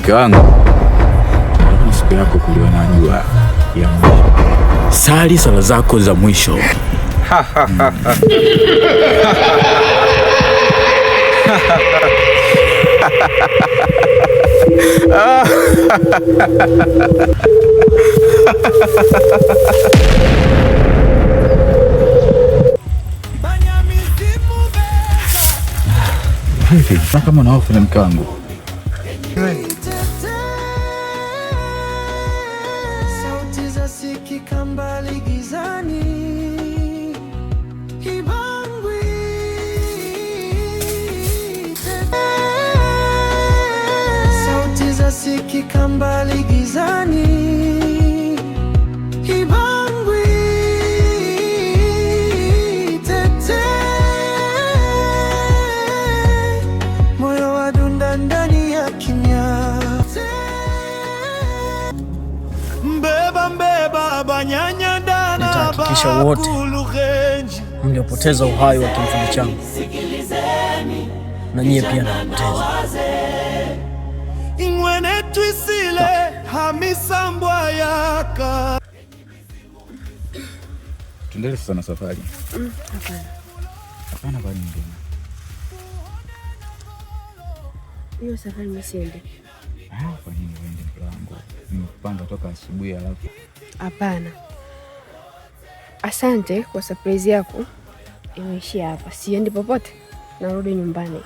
Mke wangu, ni siku yako kuliona jua ya mwisho. Sali sala zako za mwisho. Hivi kama na hofu na mke wangu. Sauti za sikika mbali gizani. Hibangwi. Sauti za sikika mbali gizani. Hibangwi. Tete. Moyo wadunda ndani ya kimya. Nitahakikisha wote mliopoteza uhai wa kifundi changu na nyie pia nawapoteza. Tuendelee sasa na safari. Hapana bali nyingine. Hiyo safari msiende. Kwa nini uende mke wangu? Nimepanga toka asubuhi alafu. Hapana. Asante kwa surprise yako. Imeishia hapa. Siendi popote. Narudi nyumbani.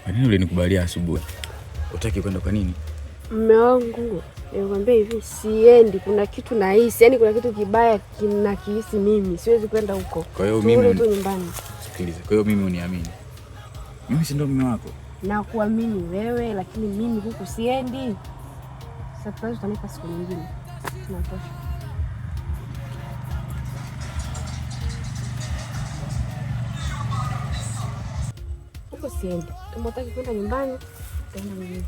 Kwa nini ulinikubalia asubuhi? Utaki kwenda kwa nini? Mume wangu, nikwambia hivi siendi. Kuna kitu nahisi, yani kuna kitu kibaya kinakihisi mimi. Siwezi kwenda huko. Kwa hiyo mimi tu nyumbani. Sikiliza. Kwa hiyo mimi uniamini. Mimi si ndo mume wako. Na kuamini wewe, lakini mimi huku siendi. Surprise utanipa siku nyingine. Tunatosha. Huko siendi. Kama unataka kwenda nyumbani, utaenda mwenyewe.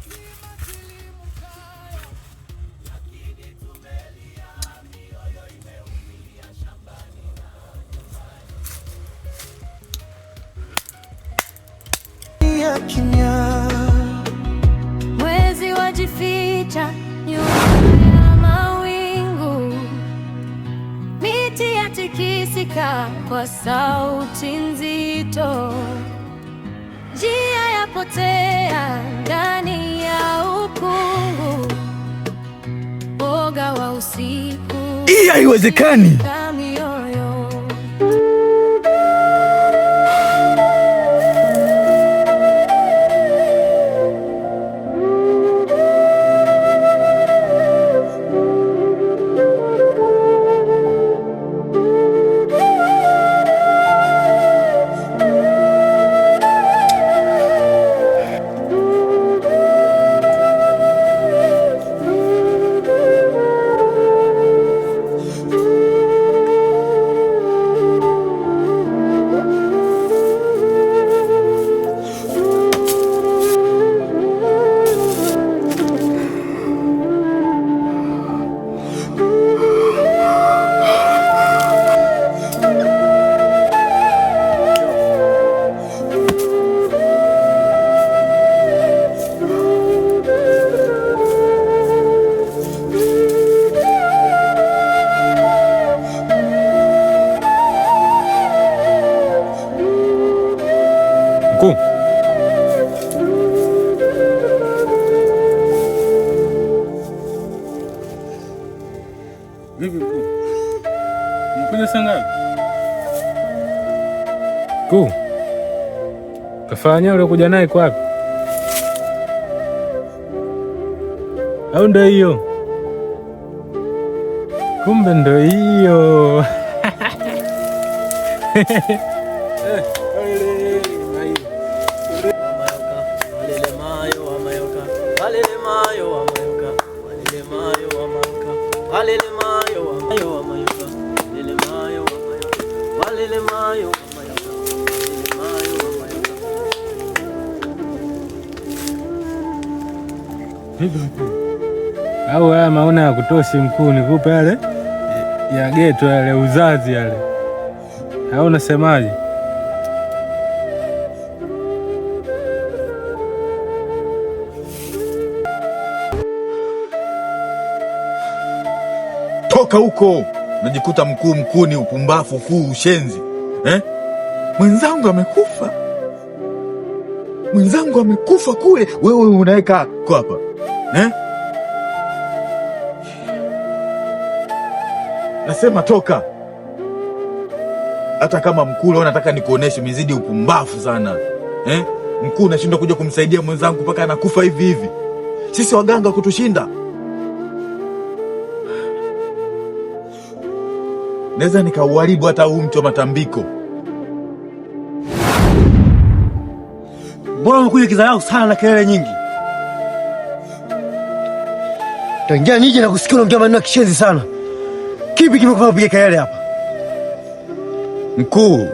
Mwezi wajificha nyuma ya mawingu, miti yatikisika kwa sauti nzito, njia yapotea ndani ya ukungu, woga wa usiku. Hii haiwezekani. Mkuu. Vipi mkuu? Mkuja saa ngapi? Mkuu. Kafanya ule kuja naye kwa wapi? Au ndio hiyo? Kumbe ndio hiyo. Au haya maona ya kutoshi mkuu, nikupe yale ya geto yale uzazi yale, au unasemaje? toka huko. Unajikuta mkuu ni upumbafu, ushenzi. Mwenzangu amekufa kule, wewe unaweka kwa hapa. Nasema toka. Hata kama mkuu leo nataka nikuoneshe mizidi upumbafu sana. Mkuu unashindwa kuja kumsaidia mwenzangu mpaka anakufa hivi. Sisi waganga kutushinda. Naweza nikauharibu hata huu mtu wa matambiko. Mbona umekuja kidharau sana na kelele nyingi? Tangia nije na kusikia unaongea maneno ya kishenzi sana. Kipi kimekufanya upige kelele hapa? Mkuu,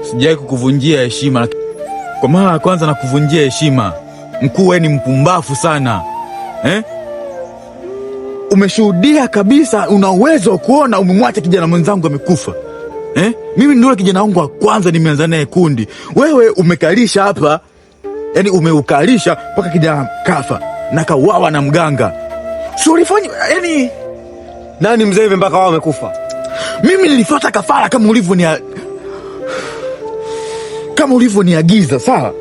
sijawahi kukuvunjia heshima. Kwa mara ya kwanza nakuvunjia heshima. Mkuu, wewe ni mpumbafu sana. Umeshuhudia kabisa, una uwezo wa kuona umemwacha kijana mwenzangu amekufa. Mimi ndio kijana wangu wa kwanza nimeanza naye kundi. Wewe umekalisha hapa, yani umeukalisha mpaka kijana kafa na kauawa na mganga. Sio ulifanya yani nani mzee hivi mpaka wao wamekufa? Mimi nilifuata kafara kama ulivyoniagiza, sawa?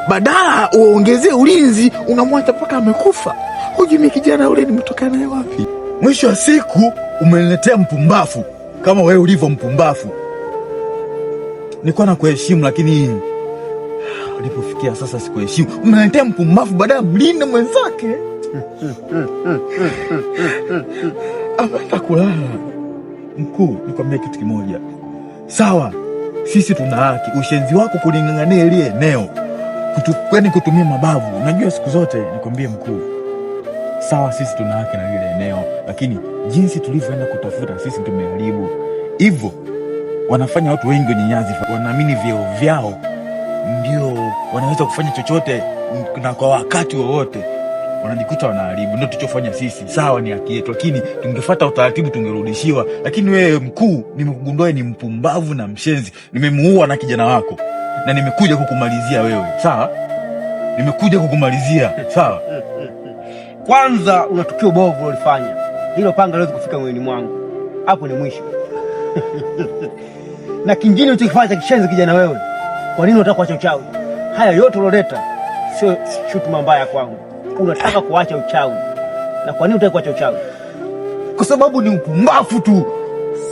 Badala uongezee ulinzi, unamwacha mpaka amekufa. Hujui kijana yule nimetoka naye wapi? Mwisho wa siku umeniletea mpumbafu kama wewe ulivyo mpumbafu. Nilikuwa nakuheshimu, lakini ulipofikia sasa sikuheshimu. Umeniletea mpumbafu badala mlinde mwenzake. Hata kulala. Mkuu, nikwambia kitu kimoja. Sawa, sisi tuna haki. Ushenzi wako kulingangania ile eneo, kutumia mabavu. Unajua siku zote nikwambie mkuu, sawa sisi tuna haki na ile eneo, lakini jinsi tulivyoenda kutafuta sisi tumeharibu. Hivyo wanafanya watu wengi wenye nyazi, wanaamini vyeo vyao ndio wanaweza kufanya chochote na kwa wakati wowote, wanajikuta wanaharibu. Ndio tulichofanya sisi. Sawa, ni haki yetu, lakini tungefuata utaratibu tungerudishiwa. Lakini wewe mkuu, nimekugundua ni mpumbavu na mshenzi. Nimemuua na kijana wako na nimekuja kukumalizia wewe. Sawa? Nimekuja kukumalizia. Sawa? Kwanza una tukio bovu ulifanya. Hilo panga laweza kufika moyoni mwangu. Hapo ni mwisho. Na kingine ulichokifanya cha kishenzi kijana wewe. Kwa nini unataka kuacha uchawi? Haya yote uloleta sio shutuma mbaya kwangu. Unataka kuacha uchawi. Na kwa nini unataka kuacha uchawi? Kwa sababu ni upumbavu tu.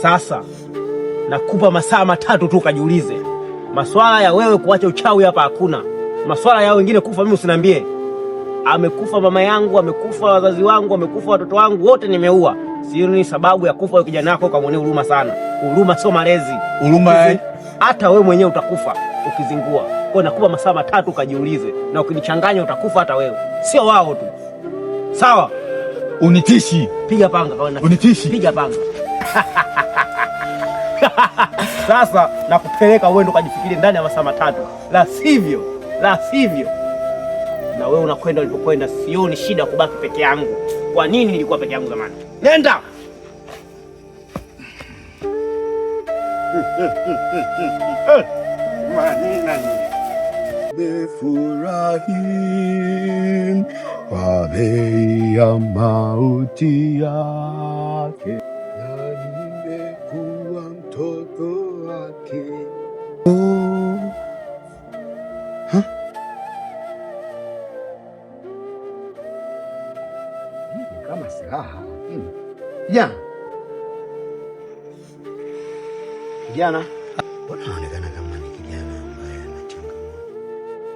Sasa nakupa masaa 3 tu kajiulize. Maswala ya wewe kuacha uchawi hapa hakuna. Maswala ya wengine kufa mimi usiniambie. Amekufa mama yangu, amekufa wazazi wangu, amekufa watoto wangu, wote nimeua. Sio ni sababu ya kufa kijana wako kamwonea huruma sana. Huruma sio malezi. Huruma hata wewe mwenyewe utakufa ukizingua. Kwa nakupa masaa 3 kajiulize, na ukinichanganya utakufa hata wewe. Sio wao tu. Sawa? Unitishi. Piga panga kaona. Unitishi. Piga panga. Sasa nakupeleka wewe ndo kajifikirie ndani ya masaa 3. La sivyo. Na wewe unakwenda ulipokwenda, sioni shida kubaki peke yangu. Kwa nini nilikuwa peke yangu zamani? Nenda. Nimefurahi kwa bei ya mauti yake, na nimekuwa mtoto wake. Kama silaha. Kijana, unaonekana kama ni kijana ambaye ana changamoto.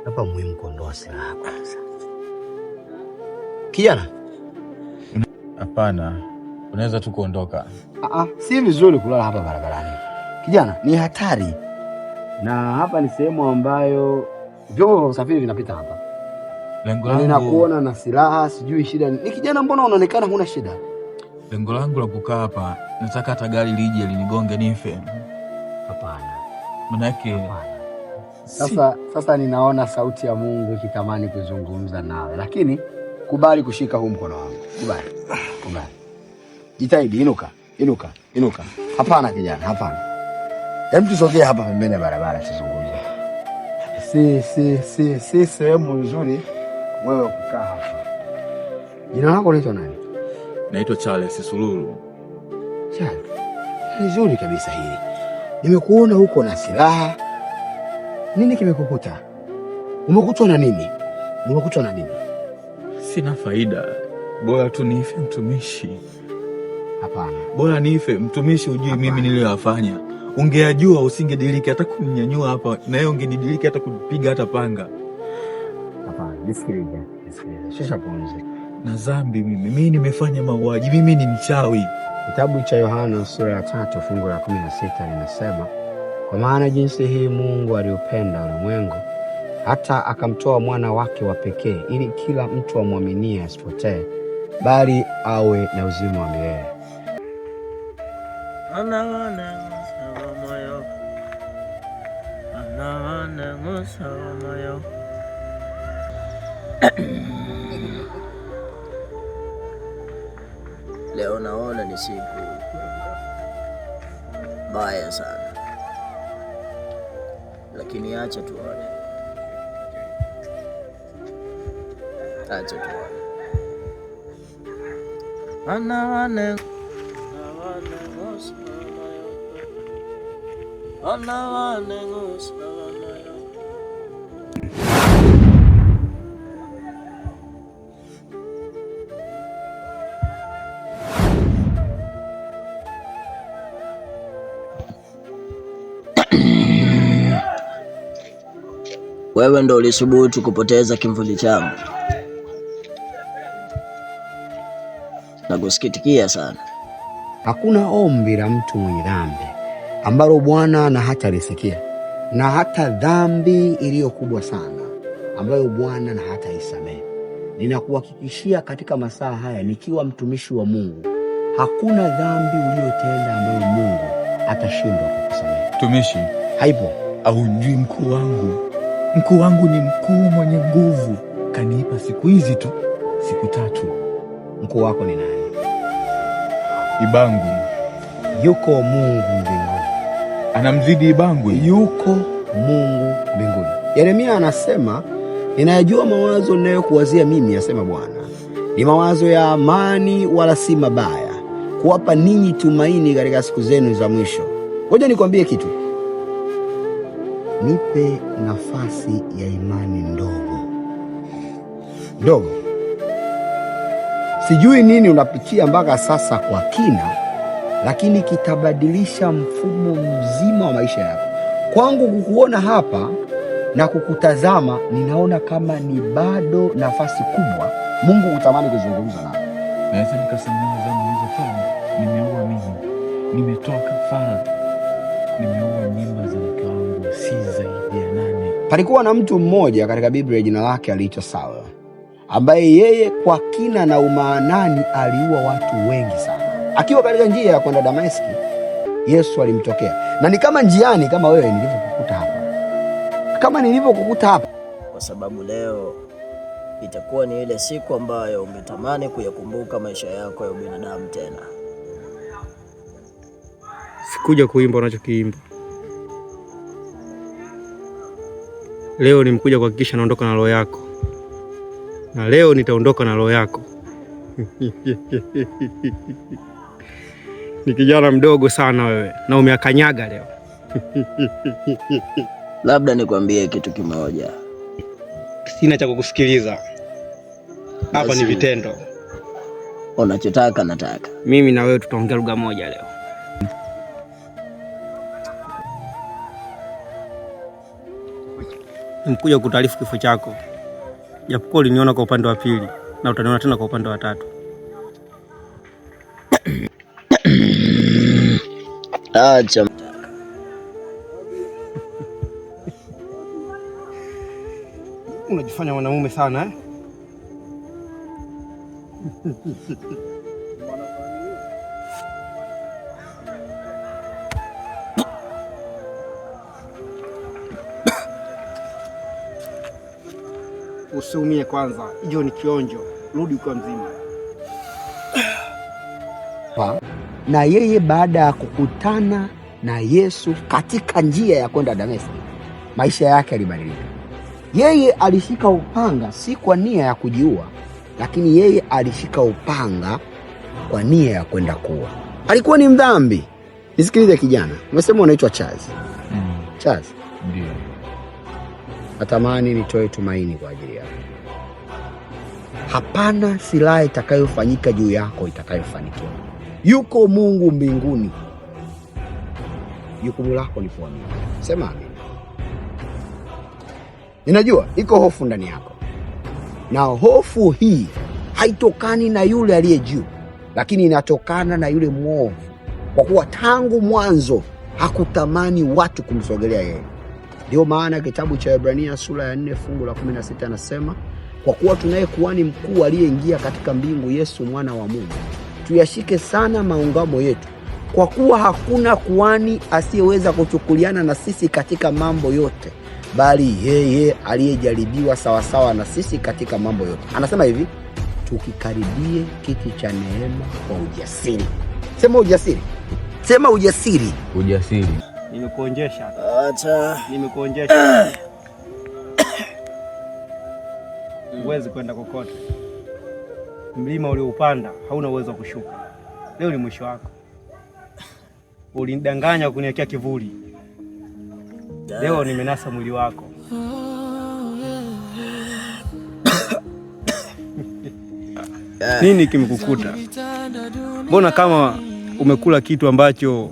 Hapa muhimu kuondoa silaha kwanza. Kijana? Hapana. Unaweza tu kuondoka. Si vizuri kulala hapa barabarani. Kijana, ni hatari. Na hapa ni sehemu ambayo vyombo vya usafiri vinapita hapa. Lengo langu ninakuona na silaha, sijui shida ni kijana, mbona unaonekana huna shida? Lengo langu la kukaa hapa, nataka hata gari lije linigonge nife. Hapana. Manake sasa ninaona sauti ya Mungu ikitamani kuzungumza nawe, lakini kubali kushika huu mkono wangu. Kubali. Jitahidi, inuka. Hapana kijana, hapana. Hebu tusogee hapa pembeni ya barabara tuzungumze. Si sehemu nzuri wewe kukaa hapa. Jina lako unaitwa nani? Naitwa Charles Sululu. Charles, nzuri kabisa hili. Nimekuona huko na silaha. Nini kimekukuta? Umekutwa na nini? Umekutwa na nini? Sina faida. Bora tu nife mtumishi. Hapana. Bora nife mtumishi, ujui mimi niliyofanya. Ungeajua usingediriki hata kuninyanyua hapa, na yeye ungenidiriki hata kupiga hata panga. Hapana, nisikilize. Shusha pumzi. Na dhambi mimi nimefanya mauaji, mimi ni mchawi. Kitabu cha Yohana sura ya 3 fungu la 16 linasema, kwa maana jinsi hii Mungu aliupenda ulimwengu hata akamtoa mwana wake wa pekee, ili kila mtu amwaminie asipotee, bali awe na uzima wa milele. Leo naona ni siku mbaya sana, lakini acha tuone. Acha tuone. Wewe ndo ulisubutu kupoteza kimvuli changu. Nakusikitikia sana. Hakuna ombi la mtu mwenye dhambi ambalo Bwana na hata lisikia, na hata dhambi iliyo kubwa sana ambayo Bwana na hata isamehe. Ninakuhakikishia katika masaa haya nikiwa mtumishi wa Mungu, hakuna dhambi uliyotenda ambayo Mungu atashindwa kukusamehe. Mtumishi, haipo. Haujui mkuu wangu. Mkuu wangu ni mkuu mwenye nguvu. Kanipa siku hizi tu, siku 3. Mkuu wako ni nani? Ibangu. Yuko Mungu mbinguni. Anamzidi Ibangu? Yuko Mungu mbinguni. Yeremia anasema, ninayajua mawazo ninayokuwazia mimi, asema Bwana, ni mawazo ya amani wala si mabaya, kuwapa ninyi tumaini katika siku zenu za mwisho. Ngoja nikwambie kitu. Nipe nafasi ya imani ndogo. Sijui nini unapitia mpaka sasa kwa kina, lakini kitabadilisha mfumo mzima wa maisha yako. Kwangu kukuona hapa na kukutazama, ninaona kama ni bado nafasi kubwa Mungu utamani kuzungumza nawe. Naweza nikasamehe dhambi hizo sana. Nimeua mimi. Nimetoa kafara. Nimeua mimba za mke wangu si zaidi ya 8. Palikuwa na mtu mmoja katika Biblia, jina lake aliitwa Saul, ambaye yeye kwa kina na umaanani aliua watu wengi sana. Akiwa katika njia ya kwenda Dameski, Yesu alimtokea. Na ni kama njiani, kama wewe nilivyokukuta hapa. Kama nilivyokukuta hapa. Kwa sababu leo itakuwa ni ile siku ambayo ungetamani kuyakumbuka maisha yako ya binadamu tena. Sikuja kuimba unachokiimba. Leo nimekuja kuhakikisha naondoka na roho yako. Na leo nitaondoka na roho yako. Ni kijana mdogo sana wewe, na umeakanyaga leo. Labda nikwambie kitu kimoja. Sina cha kukusikiliza. Hapa ni vitendo. Unachotaka nataka. Mimi na wewe tutaongea lugha moja leo. Nimekuja kutaarifu kifo chako. Japokuwa uliniona kwa upande wa pili na utaniona tena kwa upande wa 3. Acha. Unajifanya mwanamume sana eh? Usiumie kwanza, hiyo ni kionjo. Rudi kwa mzima. Na yeye baada ya kukutana na Yesu katika njia ya kwenda Dameski, maisha yake yalibadilika. Yeye alishika upanga si kwa nia ya kujiua, lakini yeye alishika upanga kwa nia ya kwenda kuwa. Alikuwa ni mdhambi. Nisikilize kijana, umesema unaitwa Chazi. Chazi? Ndio. Natamani nitoe tumaini kwa ajili yako. Hapana silaha itakayofanyika juu yako itakayofanikiwa. Yuko Mungu mbinguni. Jukumu lako ni kuamini. Sema amini. Ninajua iko hofu ndani yako. Na hofu hii haitokani na yule aliye juu, lakini inatokana na yule mwovu. Kwa kuwa tangu mwanzo hakutamani watu kumsogelea yeye. Ndio maana kitabu cha Ibrania sura ya 4 fungu la 16 anasema, kwa kuwa tunaye kuhani mkuu aliyeingia katika mbingu, Yesu mwana wa Mungu, tuyashike sana maungamo yetu, kwa kuwa hakuna kuhani asiyeweza kuchukuliana na sisi katika mambo yote, bali yeye aliyejaribiwa sawasawa na sisi katika mambo yote. Anasema hivi, tukikaribie kiti cha neema kwa ujasiri. Sema ujasiri. Sema ujasiri. Ujasiri. Nimekuonjesha. Acha. Nimekuonjesha. Huwezi kwenda kokote. Mlima ulioupanda hauna uwezo wa kushuka. Leo ni mwisho wako. Ulinidanganya kuniwekea kivuli. Leo nimenasa mwili wako. Nini kimekukuta? Mbona kama umekula kitu ambacho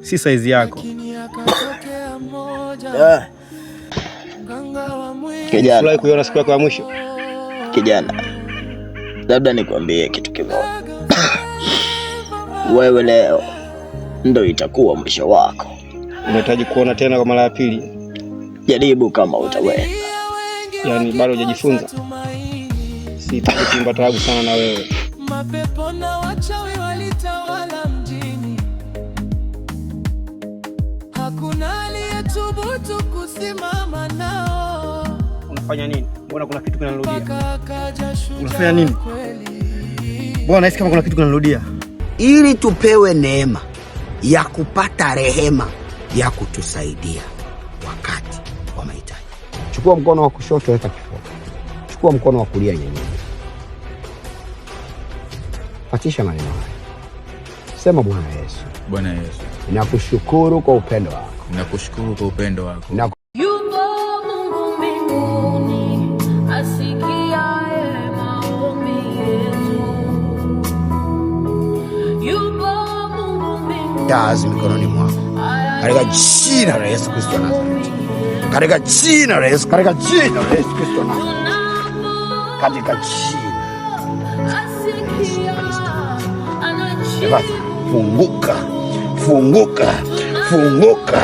si saizi yako? Kijana, unataka kuiona siku yako ya mwisho? Kijana, labda nikwambie kitu kimoja. Wewe leo ndio itakuwa mwisho wako. Unahitaji kuona tena kwa mara ya pili? Jaribu kama utaweza. Yaani bado hujajifunza? Sitaki kuimba taabu sana na wewe. Mapepo na wachawi walitawala mjini. Hakuna aliyethubutu kusimama nao. Unafanya nini? Mbona kuna kitu kinarudia? Unafanya nini? Mbona nahisi kama kuna kitu kinarudia? Ili tupewe neema ya kupata rehema ya kutusaidia wakati wa mahitaji. Chukua mkono wa kushoto, weka kifua. Chukua mkono wa kulia, nyenyekea. Patisha maneno haya. Sema, Bwana Yesu. Bwana Yesu, ninakushukuru kwa upendo wako. Ninakushukuru kwa upendo wako. Yupo Mungu mbinguni, asikiaye maombi yetu. Yupo Mungu mbinguni. Jazi mikononi mwako. Katika jina la Yesu Kristo wa Nazareti. Katika jina la Yesu, katika jina la Yesu Kristo wa Nazareti. Katika jina. Funguka, funguka, funguka.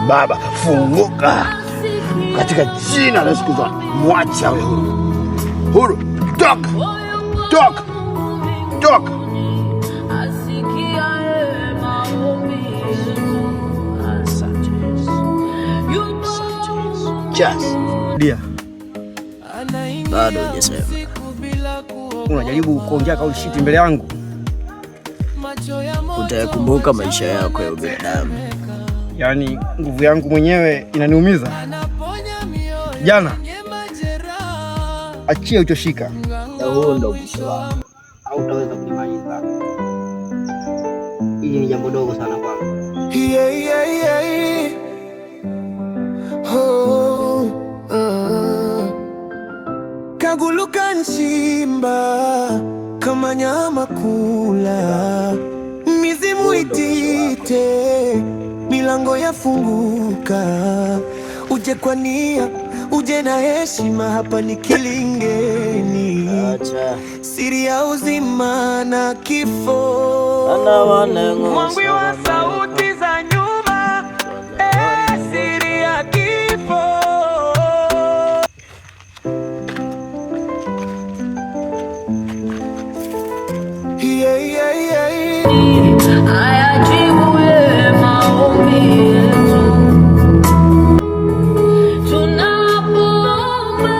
Baba, funguka. Katika jina la Yesu Kristo, mwacha wewe huru. Huru, toka. Toka. Toka. Dia. Bado hujasema. Unajaribu kuongea kauli shiti mbele yangu. Utayakumbuka maisha yako ya ubinadamu. Yaani nguvu yangu mwenyewe inaniumiza. Jana. Achia uchoshika. Huo ndio mwisho wako. Hautaweza kunimaliza. Hili ni jambo dogo sana kwangu. Kaguluka nchimba kama nyama kula, mizimu itite, milango yafunguka. Uje kwa nia, uje na heshima, hapa ni kilingeni. Siri ya uzima na kifo, mwangwi wa sauti za nyuma, siri ya kifo.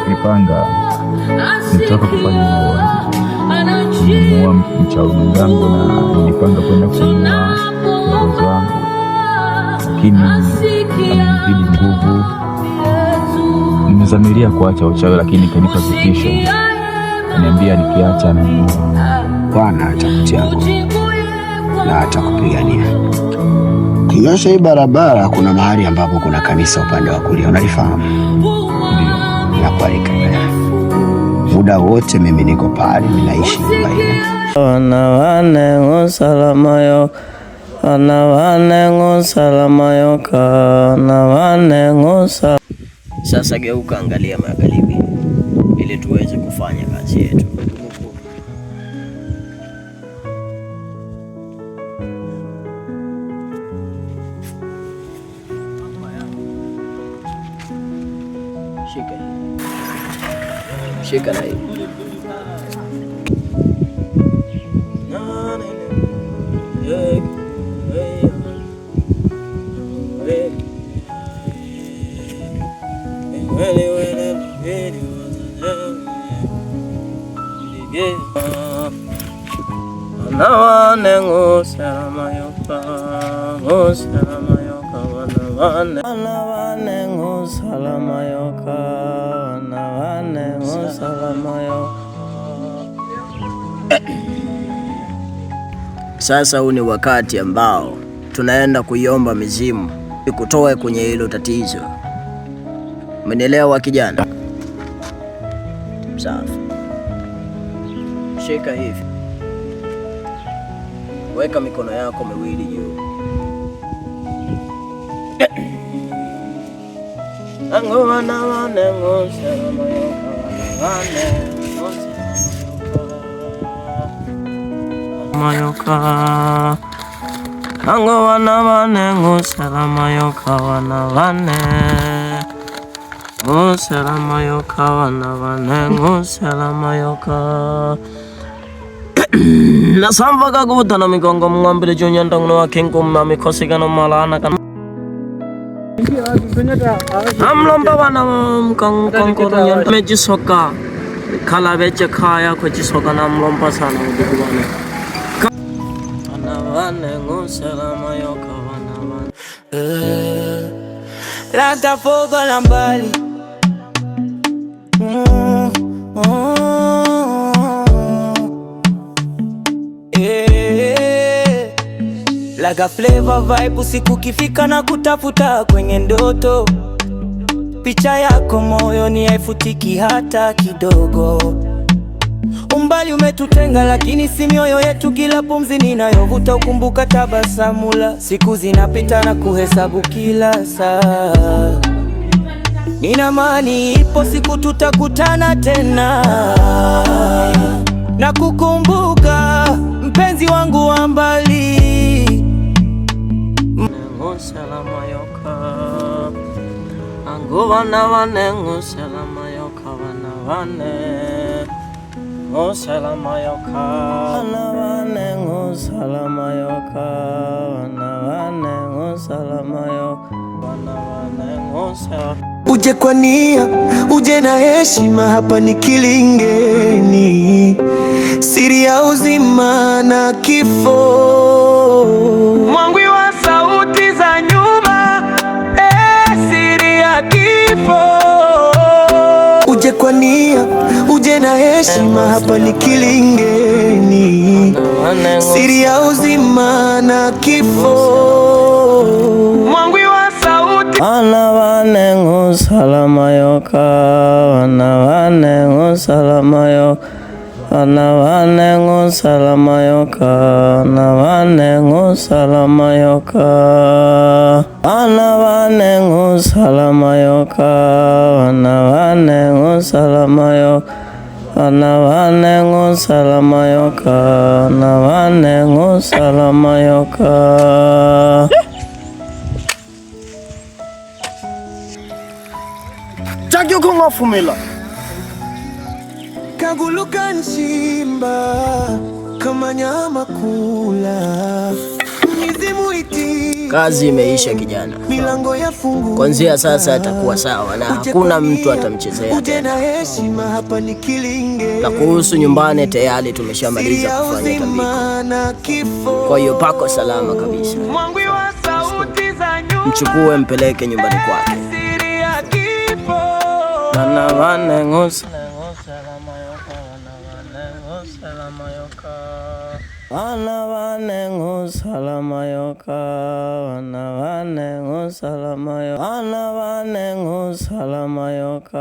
Nipanga nitoka kufanya mauaji, nimemuua mchawi mwenzangu na nilipanga kwenda kumuua mzazi wangu, lakini amenizidi nguvu. Nimezamiria kuacha uchawi, lakini kanipa vitisho, kaniambia nikiacha na Bwana atakutia nguvu na atakupigania. Kinyosha hii barabara, kuna mahali ambapo kuna kanisa upande wa kulia, unalifahamu? Ndio. Nakualika. Muda wote mimi niko pale, ninaishi nyumba hii. Anawane salamayo, anawane salamayo, anawane salamayo. Sasa geuka, angalia magharibi ili tuweze kufanya kazi yetu. Shika na hii. Anawane salamayoka, salamayoka, anawane salamayoka, anawane salamayoka. Sasa huu ni wakati ambao tunaenda kuiomba mizimu ikutoe kwenye hilo tatizo. Umenielewa kijana? Safi. Shika hivi. Weka mikono yako miwili juu. Anawane salamayoka, anawane mayoka, ango wana salamayoka, wana salamayoka, wana salamayoka. Nasamba kaguta na migongo mwambile junyanda ngno wakengo mami kosigano malana kan amlomba wana mkankoro nyanda mejisoka kala beche kaya ko jisoka na amlomba sana ngwana wana salamayoka, wana lata fogo la mbali. Laga flavor vibe usiku kifika na kutafuta kwenye ndoto. Picha yako moyoni haifutiki hata kidogo. Umbali umetutenga lakini si mioyo yetu, kila pumzi ninayovuta ukumbuka tabasamu la. Siku zinapita na kuhesabu kila saa. Nina imani ipo siku tutakutana tena na kukumbuka mpenzi wangu wa mbali. Salamayoka, ango wana salamayoka, wana salamayoka, wana salamayoka, wana salamayoka, wana. Uje kwa nia, uje na heshima, hapa ni kilingeni, siri ya uzima na kifo. Mwangwi wa sauti za nyuma, siri ya kifo. Uje kwa nia, uje na heshima, hapa ni kilingeni, siri ya uzima na kifo. Mwangwi wa sauti anawane salamayoka, anawane salamayoka, anawane salamayoka, anawane salamayoka, anawane salamayoka, anawane salamayoka, anawane salamayoka, anawane salamayoka. Chakyo kongo fumila kaguluka nshimba kama nyama kula. Mizimu iti, kazi imeisha kijana. milango ya fungu. Kuanzia sasa atakuwa sawa na hakuna mtu atamchezea tena. Na kuhusu nyumbani tayari tumeshamaliza kufanya tambiko. Kwa hiyo pako salama kabisa. Mchukue mpeleke nyumbani kwake. Anawane salamayoka, anawane salamayoka. Wana wanengu salama yoka, wana wanengu salama yoka, wana wanengu salama yoka,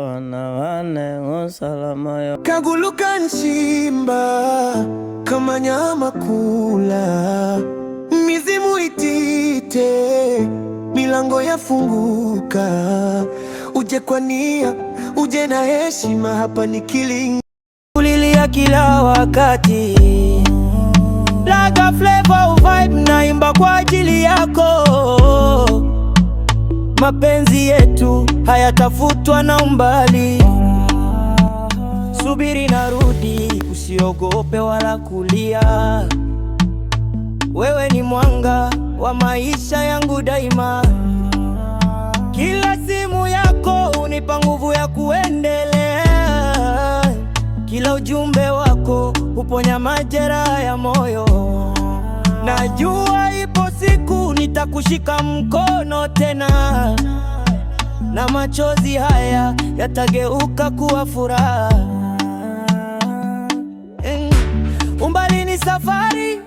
wana wanengu salama yoka. Kaguluka nshimba kama nyama kula, mizimu itite, milango yafunguka, uje kwa nia, uje na heshima, hapa ni Kilinga. Ulilia kila wakati, Laga Flavor vibe naimba kwa ajili yako. Mapenzi yetu hayatafutwa na umbali, subiri narudi, usiogope wala kulia. Wewe ni mwanga wa maisha yangu daima, kila simu yako unipa nguvu ya kuendelea. Kila ujumbe wako uponya majeraha ya moyo. Najua ipo siku nitakushika mkono tena, na machozi haya yatageuka kuwa furaha. Umbali ni safari,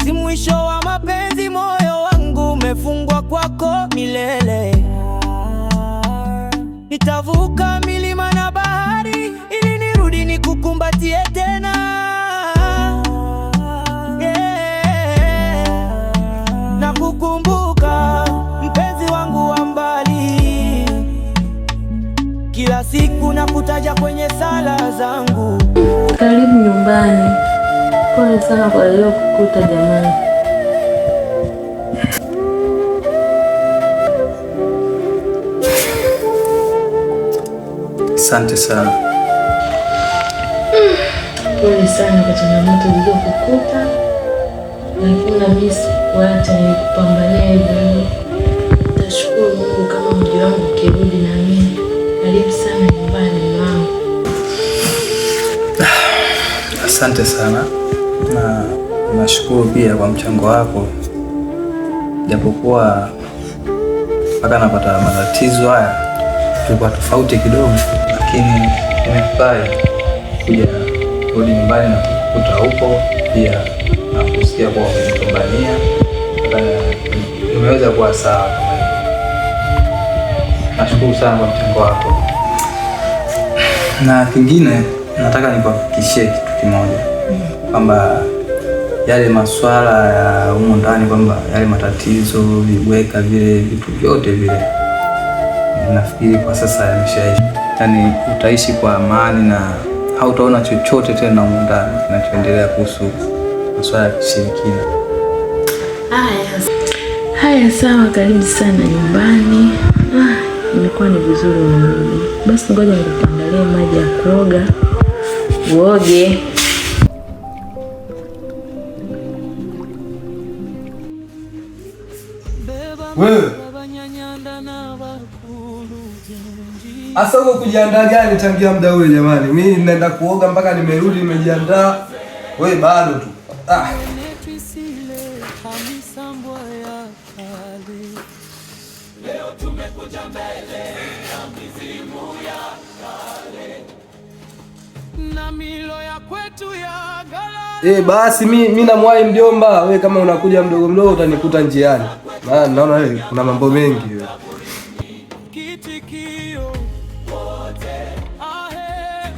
si mwisho wa mapenzi. Moyo wangu umefungwa kwako milele. Nitavuka milima na bahari ili nirudi nikukumbatie tena. Na kukumbuka mpenzi wangu wa mbali, kila siku nakutaja kwenye sala zangu. Karibu nyumbani. Pole sana kwa leo kukuta jamani. Asante sana. Pole sana kwa changamoto zilizokukuta, lakini na mimi sikuacha, nikupambania hivyo. Nashukuru Mungu kama mji wangu ukirudi na mimi. Karibu sana nyumbani mwangu. Asante sana, na nashukuru pia kwa mchango wako, japokuwa mpaka napata matatizo haya tulikuwa tofauti kidogo, lakini nimefurahi kuja kurudi nyumbani na kukuta huko pia, na kusikia kwa umenipambania, nimeweza kuwa sawa. Nashukuru sana kwa mchango wako, na kingine nataka nikuhakikishie kitu kimoja, kwamba yale maswala ya humo ndani, kwamba yale matatizo, viweka vile vitu vyote vile, nafikiri kwa sasa yameshaisha. Yaani utaishi kwa amani na hautaona chochote tena humo ndani kinachoendelea kuhusu maswala ya kishirikina. Haya sawa, karibu sana nyumbani. Imekuwa ni vizuri unarudi. Basi ngoja nikuandalie maji ya kuoga uoge. Wewe asa uko kujiandaa gani tangia muda ule jamani? Mimi ninaenda kuoga mpaka nimerudi nimejiandaa. Wewe bado tu. Leo tumekuja mbele ya mizimu ya kale na milo ya kwetu ya gala. Basi mimi namwahi mjomba. Wewe kama unakuja mdogo mdogo utanikuta njiani. Maana naona wewe kuna mambo mengi wewe. Kitikio wote ahe.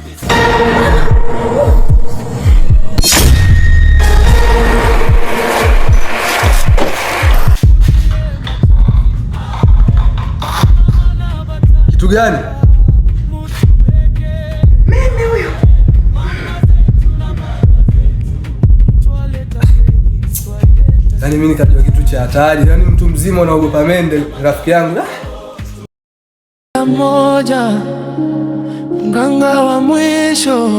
Kitu gani? Mimi huyo. Yaani mimi nikajua kitu cha hatari. Yaani mtu mzima unaogopa mende, rafiki yangu. Moja mganga wa mwisho.